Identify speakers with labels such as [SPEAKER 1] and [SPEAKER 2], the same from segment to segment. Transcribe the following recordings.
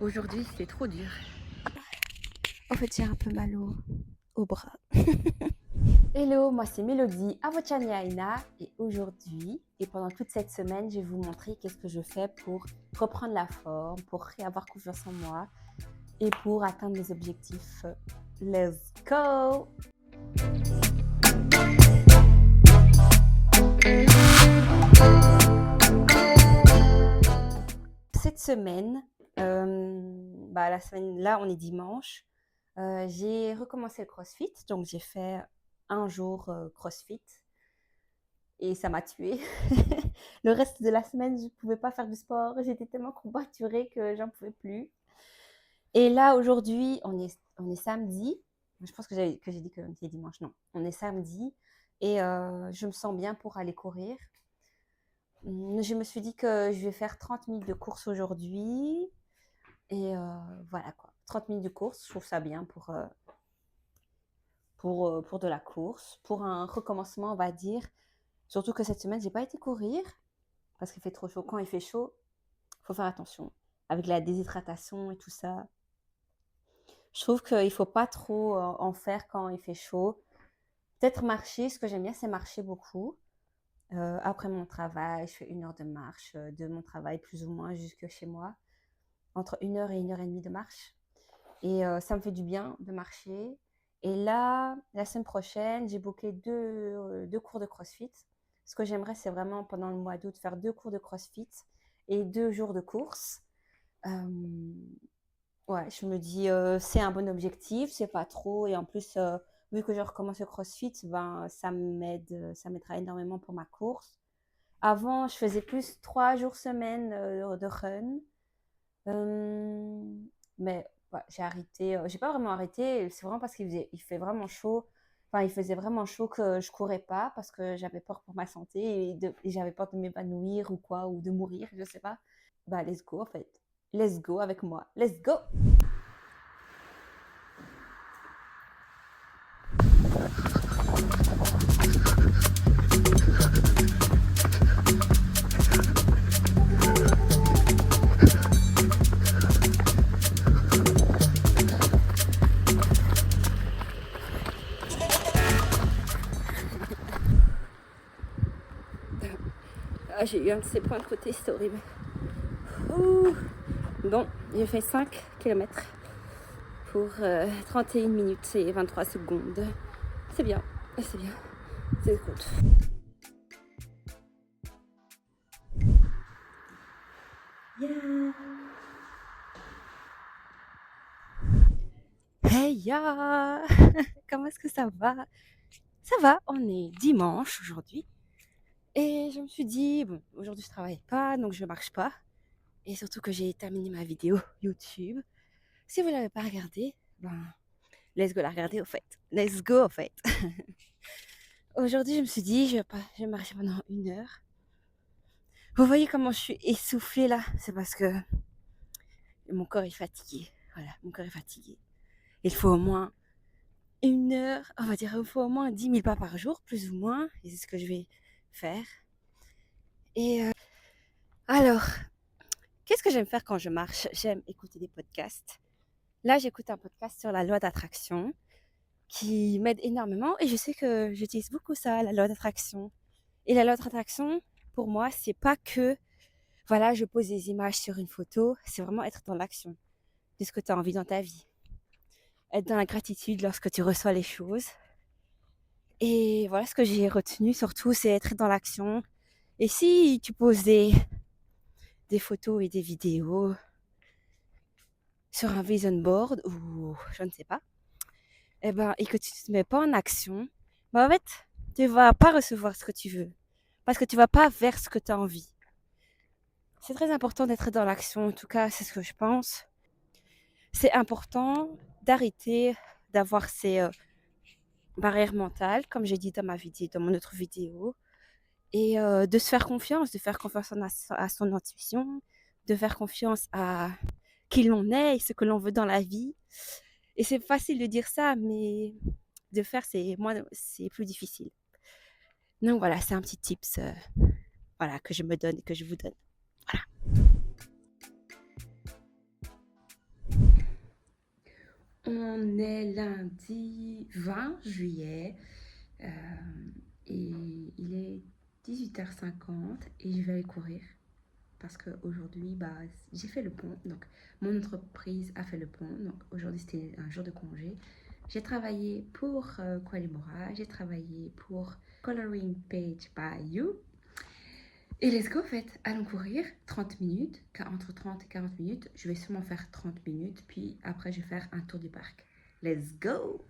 [SPEAKER 1] Aujourd'hui, c'est trop dur.
[SPEAKER 2] En fait, j'ai un peu mal au bras.
[SPEAKER 3] Hello, moi c'est Mélodie, Avochaniaina et aujourd'hui et pendant toute cette semaine, je vais vous montrer qu'est-ce que je fais pour reprendre la forme, pour réavoir confiance en moi et pour atteindre mes objectifs. Let's go! Cette semaine, la semaine là, on est dimanche. J'ai recommencé le CrossFit, donc j'ai fait un jour CrossFit et ça m'a tuée. Le reste de la semaine, je ne pouvais pas faire du sport. J'étais tellement courbaturée que j'en pouvais plus. Et là, aujourd'hui, on est samedi. Je pense que j'ai dit que c'était dimanche. Non, on est samedi et je me sens bien pour aller courir. Je me suis dit que je vais faire 30 minutes de course aujourd'hui. Et voilà quoi. 30 minutes de course, je trouve ça bien pour de la course, pour un recommencement, on va dire. Surtout que cette semaine, j'ai pas été courir parce qu'il fait trop chaud. Quand il fait chaud, il faut faire attention. Avec la déshydratation et tout ça. Je trouve qu'il ne faut pas trop en faire quand il fait chaud. Peut-être marcher, ce que j'aime bien, c'est marcher beaucoup. Après mon travail, je fais 1 heure de marche de mon travail plus ou moins jusque chez moi. Entre 1 heure et 1 heure et demie de marche. Et ça me fait du bien de marcher. Et là, la semaine prochaine, j'ai booké deux cours de CrossFit. Ce que j'aimerais, c'est vraiment pendant le mois d'août faire 2 cours de CrossFit et 2 jours de course. Ouais, je me dis, c'est un bon objectif, c'est pas trop. Et en plus, vu que je recommence le CrossFit, ben, ça m'aidera énormément pour ma course. Avant, je faisais plus 3 jours semaine de run. Mais ouais, j'ai arrêté. J'ai pas vraiment arrêté. C'est vraiment parce il fait vraiment chaud. Enfin, il faisait vraiment chaud que je courais pas parce que j'avais peur pour ma santé et j'avais peur de m'évanouir ou quoi, ou de mourir, je sais pas. Bah, let's go en fait. Let's go avec moi. Let's go!
[SPEAKER 2] Ah, j'ai eu un de ces points de côté, c'est horrible. Ouh. Bon, j'ai fait 5 km pour 31 minutes et 23 secondes. C'est bien, c'est bien. C'est cool. Yeah. Hey ya. Comment est-ce que ça va? Ça va, on est dimanche aujourd'hui. Et je me suis dit, bon, aujourd'hui je travaille pas, donc je marche pas. Et surtout que j'ai terminé ma vidéo YouTube. Si vous l'avez pas regardée, ben, let's go la regarder au fait. Let's go au fait. Aujourd'hui, je me suis dit, je vais marcher pendant 1 heure. Vous voyez comment je suis essoufflée là? C'est parce que mon corps est fatigué. Voilà, mon corps est fatigué. Il faut au moins 1 heure, on va dire, il faut au moins 10 000 pas par jour, plus ou moins. Et c'est ce que je vais faire. Et alors, qu'est-ce que j'aime faire quand je marche? J'aime écouter des podcasts. Là, j'écoute un podcast sur la loi d'attraction qui m'aide énormément et je sais que j'utilise beaucoup ça, la loi d'attraction. Et la loi d'attraction, pour moi, c'est pas que, voilà, je pose des images sur une photo, c'est vraiment être dans l'action de ce que tu as envie dans ta vie. Être dans la gratitude lorsque tu reçois les choses. Et voilà ce que j'ai retenu surtout, c'est être dans l'action. Et si tu poses des photos et des vidéos sur un vision board ou je ne sais pas, et que tu ne te mets pas en action, en fait, tu vas pas recevoir ce que tu veux. Parce que tu vas pas vers ce que tu as envie. C'est très important d'être dans l'action, en tout cas, c'est ce que je pense. C'est important d'arrêter d'avoir ces barrières mentales, comme j'ai dit dans mon autre vidéo, et de se faire confiance, à son intuition, de faire confiance à qui l'on est et ce que l'on veut dans la vie. Et c'est facile de dire ça, mais de faire, c'est plus difficile. Donc voilà, c'est un petit tips voilà, que je me donne et que je vous donne. Voilà. est lundi 20 juillet euh, et il est 18h50 et je vais aller courir parce qu'aujourd'hui, j'ai fait le pont. Donc, mon entreprise a fait le pont. Donc, aujourd'hui, c'était un jour de congé. J'ai travaillé pour Qualimora, j'ai travaillé pour Coloring Page by You. Et let's go, en fait. Allons courir 30 minutes. Entre 30 et 40 minutes, je vais sûrement faire 30 minutes. Puis après, je vais faire un tour du parc. Let's go!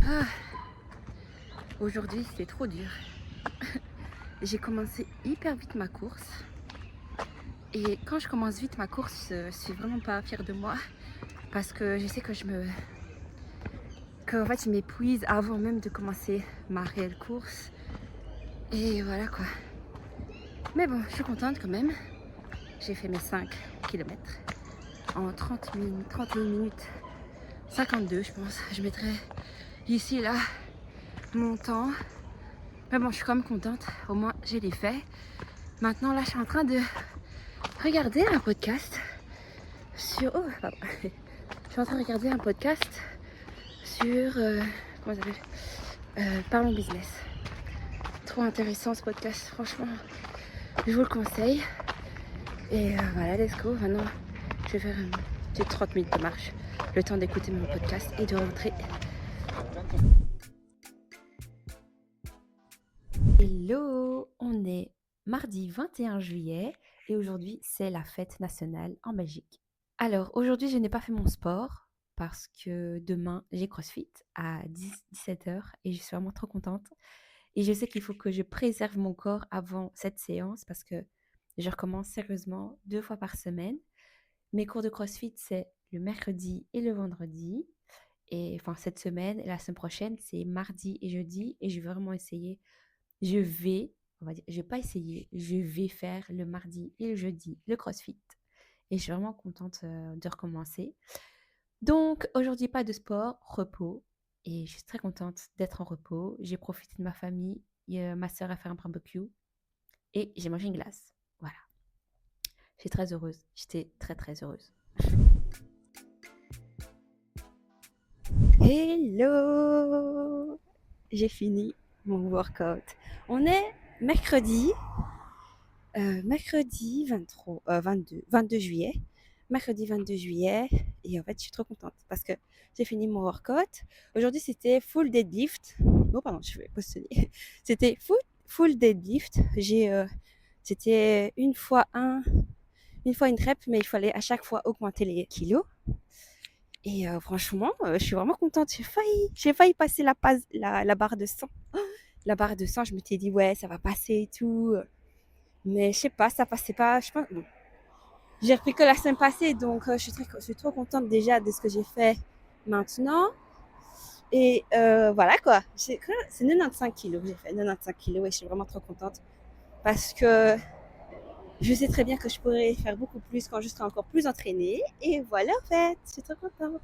[SPEAKER 2] Ah, aujourd'hui, c'était trop dur. J'ai commencé hyper vite ma course. Et quand je commence vite ma course, je suis vraiment pas fière de moi. Parce que je sais que en fait, je m'épuise avant même de commencer ma réelle course. Et voilà quoi. Mais bon, je suis contente quand même. J'ai fait mes 5 km en 31 minutes 52, je pense. Je mettrai ici, là, mon temps. Mais bon, je suis quand même contente. Au moins, je l'ai fait. Maintenant, là, je suis en train de regarder un podcast sur... Oh, pardon. Je suis en train de regarder un podcast sur... comment ça s'appelle Parlons Business. Trop intéressant ce podcast, franchement. Je vous le conseille. Et voilà, let's go. Maintenant, je vais faire une petite 30 minutes de marche. Le temps d'écouter mon podcast et de rentrer. Hello, on est mardi 21 juillet et aujourd'hui c'est la fête nationale en Belgique. Alors aujourd'hui je n'ai pas fait mon sport parce que demain j'ai CrossFit à 17h et je suis vraiment trop contente. Et je sais qu'il faut que je préserve mon corps avant cette séance parce que je recommence sérieusement 2 fois par semaine. Mes cours de CrossFit c'est le mercredi et le vendredi. Et enfin cette semaine et la semaine prochaine c'est mardi et jeudi et je vais vraiment essayer. On va dire, je vais pas essayer, je vais faire le mardi et le jeudi le CrossFit. Et je suis vraiment contente de recommencer. Donc, aujourd'hui, pas de sport, repos. Et je suis très contente d'être en repos. J'ai profité de ma famille. Ma soeur a fait un barbecue. Et j'ai mangé une glace. Voilà. Je suis très heureuse. J'étais très, très heureuse. Hello! J'ai fini mon workout. On est mercredi 22 juillet. Mercredi 22 juillet. Et en fait, je suis trop contente parce que j'ai fini mon workout. Aujourd'hui, c'était full deadlift. Oh, pardon, je vais poster. C'était full deadlift. C'était une fois une rep, mais il fallait à chaque fois augmenter les kilos. Et franchement, je suis vraiment contente. J'ai failli passer la barre de 100. La barre de 100, je m'étais dit, ouais, ça va passer et tout. Mais je sais pas, ça passait pas. Je pense, bon, j'ai repris que la semaine passée, donc je suis trop contente déjà de ce que j'ai fait maintenant. Et voilà quoi. C'est 95 kilos que j'ai fait, 95 kilos et je suis vraiment trop contente parce que je sais très bien que je pourrais faire beaucoup plus quand je serai encore plus entraînée. Et voilà en fait, je suis trop contente.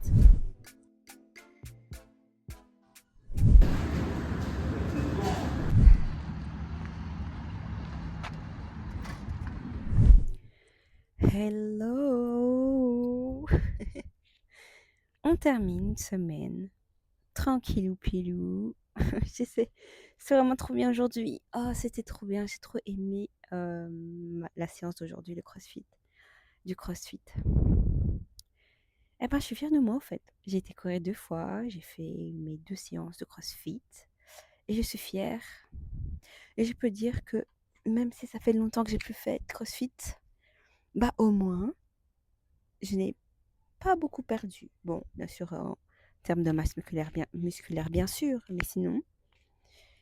[SPEAKER 2] Hello. On termine une semaine tranquillou pilou. Je sais, c'est vraiment trop bien aujourd'hui. Oh, c'était trop bien, j'ai trop aimé la séance d'aujourd'hui, du CrossFit. Eh ben, je suis fière de moi en fait. J'ai été courir 2 fois, j'ai fait mes 2 séances de CrossFit et je suis fière. Et je peux dire que même si ça fait longtemps que j'ai plus fait de CrossFit, bah au moins, je n'ai pas beaucoup perdu. Bon, bien sûr, en termes de masse musculaire bien sûr, mais sinon,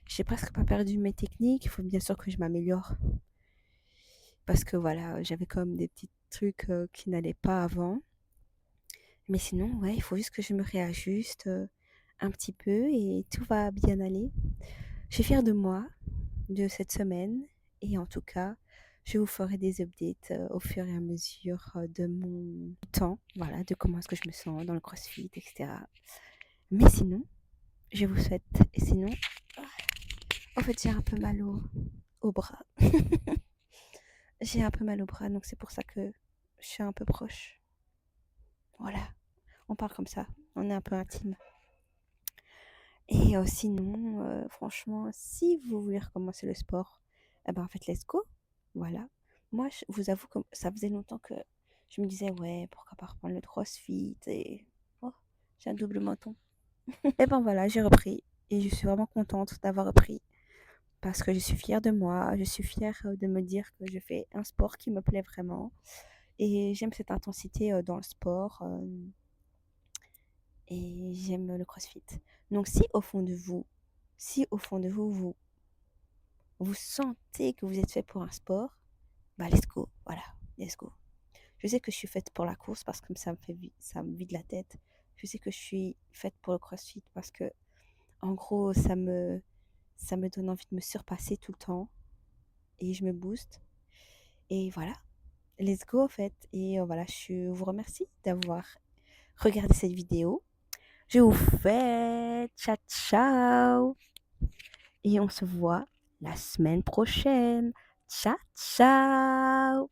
[SPEAKER 2] j'ai presque pas perdu mes techniques. Il faut bien sûr que je m'améliore. Parce que voilà, j'avais comme des petits trucs qui n'allaient pas avant. Mais sinon, ouais, il faut juste que je me réajuste un petit peu et tout va bien aller. Je suis fière de moi, de cette semaine. Et en tout cas, Je vous ferai des updates au fur et à mesure de mon temps, voilà, de comment est-ce que je me sens dans le CrossFit, etc. Mais sinon, je vous souhaite, et sinon, en fait, j'ai un peu mal au bras. J'ai un peu mal au bras, donc c'est pour ça que je suis un peu proche. Voilà, on parle comme ça, on est un peu intime. Et sinon, franchement, si vous voulez recommencer le sport, eh ben, en fait, let's go. Voilà. Moi, je vous avoue que ça faisait longtemps que je me disais, ouais, pourquoi pas reprendre le CrossFit et... Oh, j'ai un double menton. Et ben voilà, j'ai repris. Et je suis vraiment contente d'avoir repris. Parce que je suis fière de moi. Je suis fière de me dire que je fais un sport qui me plaît vraiment. Et j'aime cette intensité dans le sport. Et j'aime le CrossFit. Donc si au fond de vous, vous sentez que vous êtes fait pour un sport, bah let's go, voilà, let's go. Je sais que je suis faite pour la course parce que ça me vide la tête. Je sais que je suis faite pour le CrossFit parce que, en gros, ça me donne envie de me surpasser tout le temps et je me booste. Et voilà, let's go en fait. Et voilà, je vous remercie d'avoir regardé cette vidéo. Je vous fais ciao ciao et on se voit la semaine prochaine. Ciao ciao